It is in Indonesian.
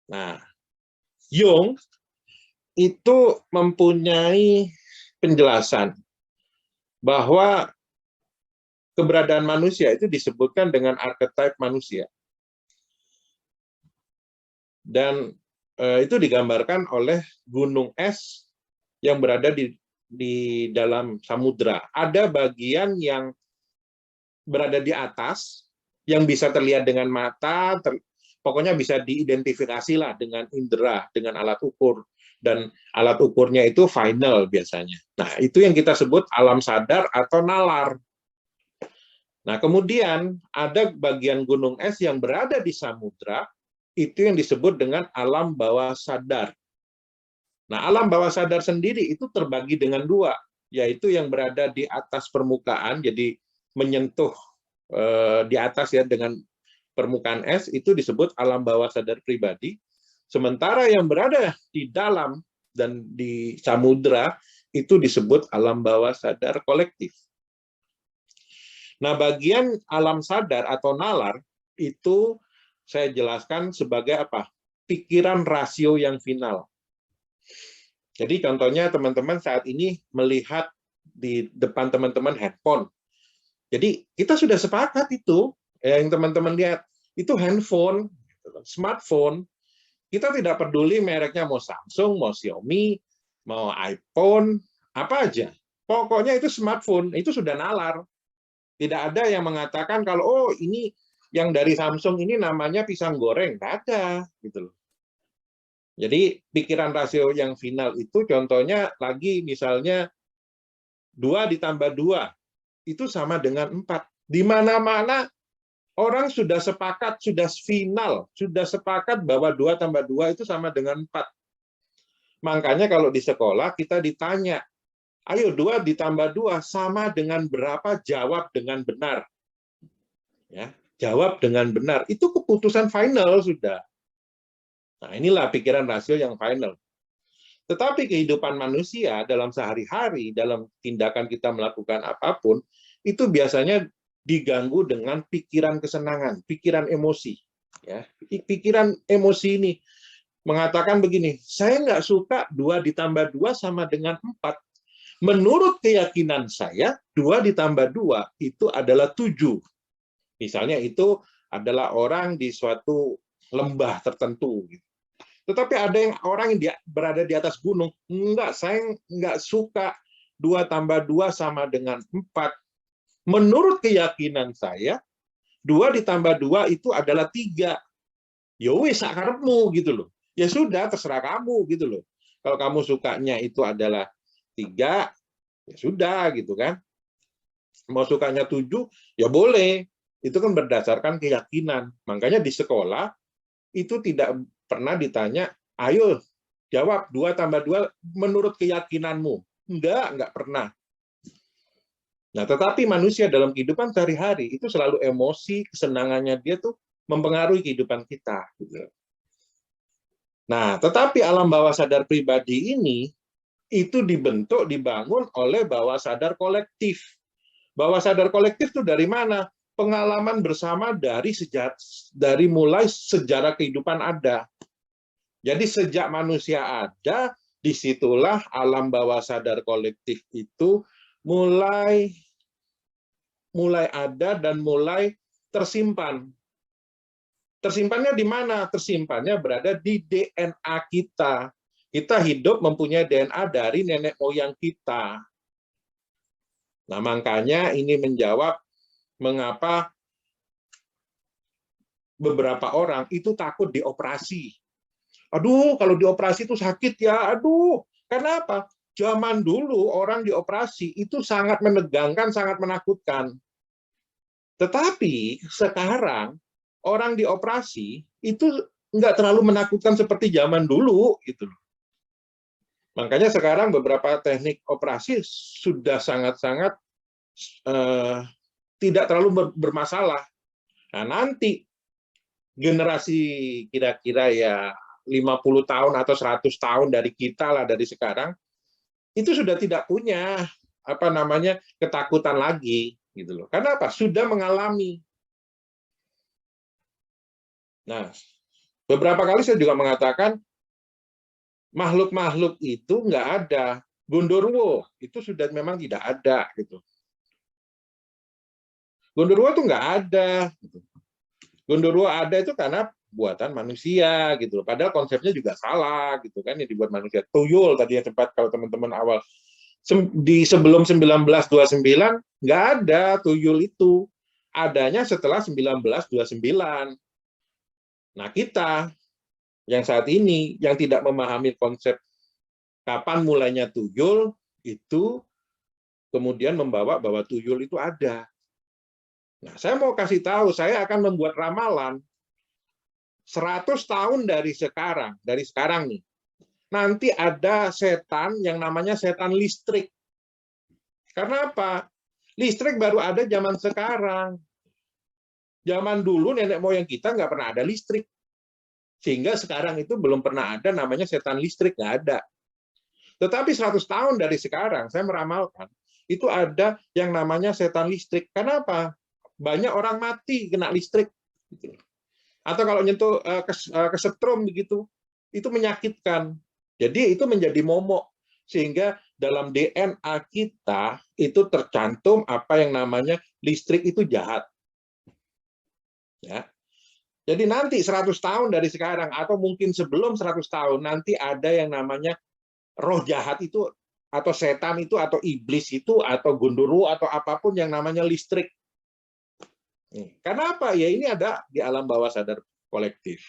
Nah, Jung itu mempunyai penjelasan bahwa keberadaan manusia itu disebutkan dengan archetype manusia. Dan itu digambarkan oleh gunung es yang berada di dalam samudra. Ada bagian yang berada di atas, yang bisa terlihat dengan mata, pokoknya bisa diidentifikasi lah dengan indera, dengan alat ukur. Dan alat ukurnya itu final biasanya. Nah, itu yang kita sebut alam sadar atau nalar. Nah, kemudian ada bagian gunung es yang berada di samudra, itu yang disebut dengan alam bawah sadar. Nah, alam bawah sadar sendiri itu terbagi dengan dua, yaitu yang berada di atas permukaan, jadi menyentuh di atas ya dengan permukaan es, itu disebut alam bawah sadar pribadi. Sementara yang berada di dalam dan di samudra itu disebut alam bawah sadar kolektif. Nah, bagian alam sadar atau nalar itu saya jelaskan sebagai apa? Pikiran rasio yang final. Jadi contohnya teman-teman saat ini melihat di depan teman-teman handphone. Jadi kita sudah sepakat itu, yang teman-teman lihat, itu handphone, smartphone. Kita tidak peduli mereknya mau Samsung, mau Xiaomi, mau iPhone, apa aja. Pokoknya itu smartphone, itu sudah nalar. Tidak ada yang mengatakan kalau oh ini yang dari Samsung ini namanya pisang goreng, tidak ada gitu loh. Jadi pikiran rasio yang final itu contohnya lagi misalnya 2 ditambah 2 itu sama dengan 4. Di mana-mana orang sudah sepakat, sudah final, sudah sepakat bahwa 2 tambah 2 itu sama dengan 4. Makanya kalau di sekolah kita ditanya, ayo 2 ditambah 2 sama dengan berapa? Jawab dengan benar. Ya, jawab dengan benar. Itu keputusan final sudah. Nah, inilah pikiran rasio yang final. Tetapi kehidupan manusia dalam sehari-hari, dalam tindakan kita melakukan apapun, itu biasanya diganggu dengan pikiran kesenangan, pikiran emosi. Ya, pikiran emosi ini mengatakan begini, saya nggak suka 2 ditambah 2 sama dengan 4. Menurut keyakinan saya, 2 ditambah 2 itu adalah 7. Misalnya itu adalah orang di suatu lembah tertentu. Tetapi ada yang orang yang berada di atas gunung, enggak, saya enggak suka 2 tambah 2 sama dengan 4. Menurut keyakinan saya, 2 ditambah 2 itu adalah 3. Ya wis sakarepmu gitu loh. Ya sudah, terserah kamu gitu loh. Kalau kamu sukanya itu adalah 3, ya sudah gitu kan. Mau sukanya 7, ya boleh. Itu kan berdasarkan keyakinan. Makanya di sekolah itu tidak pernah ditanya, ayo jawab 2 tambah 2 menurut keyakinanmu. Enggak pernah. Nah, tetapi manusia dalam kehidupan sehari-hari itu selalu emosi, kesenangannya dia tuh mempengaruhi kehidupan kita. Nah, tetapi alam bawah sadar pribadi ini itu dibentuk, dibangun oleh bawah sadar kolektif. Bawah sadar kolektif itu dari mana? Pengalaman bersama dari mulai sejarah kehidupan ada. Jadi sejak manusia ada, disitulah alam bawah sadar kolektif itu mulai ada dan mulai tersimpan. Tersimpannya di mana? Tersimpannya berada di DNA kita. Kita hidup mempunyai DNA dari nenek moyang kita. Nah, makanya ini menjawab mengapa beberapa orang itu takut dioperasi. Aduh, kalau dioperasi itu sakit ya. Aduh, kenapa? Zaman dulu orang dioperasi itu sangat menegangkan, sangat menakutkan. Tetapi sekarang orang dioperasi itu nggak terlalu menakutkan seperti zaman dulu gitu loh. Makanya sekarang beberapa teknik operasi sudah sangat-sangat tidak terlalu bermasalah. Nah, nanti generasi kira-kira ya 50 tahun atau 100 tahun dari kita lah dari sekarang itu sudah tidak punya apa namanya ketakutan lagi gitu loh. Karena apa? Sudah mengalami. Nah, Beberapa kali saya juga mengatakan makhluk-makhluk itu nggak ada. Gondorwo itu sudah memang tidak ada gitu. Gondorwo itu nggak ada. Gondorwo ada itu karena buatan manusia gitu. Padahal konsepnya juga salah gitu kan, yang dibuat manusia. Tuyul tadi yang sempat kalau teman-teman awal di sebelum 1929 nggak ada tuyul itu. Adanya setelah 1929. Nah, kita yang saat ini yang tidak memahami konsep kapan mulainya tuyul itu kemudian membawa bahwa tuyul itu ada. Nah, saya mau kasih tahu, saya akan membuat ramalan 100 tahun dari sekarang nih. Nanti ada setan yang namanya setan listrik. Karena apa? Listrik baru ada zaman sekarang. Zaman dulu nenek moyang kita nggak pernah ada listrik. Sehingga sekarang itu belum pernah ada namanya setan listrik, nggak ada. Tetapi 100 tahun dari sekarang, saya meramalkan, itu ada yang namanya setan listrik. Kenapa? Banyak orang mati kena listrik. Atau kalau nyentuh kesetrum begitu, itu menyakitkan. Jadi itu menjadi momok. Sehingga dalam DNA kita itu tercantum apa yang namanya listrik itu jahat. Ya. Jadi nanti 100 tahun dari sekarang, atau mungkin sebelum 100 tahun, nanti ada yang namanya roh jahat itu, atau setan itu, atau iblis itu, atau gondoruo, atau apapun yang namanya listrik. Karena apa? Ya ini ada di alam bawah sadar kolektif.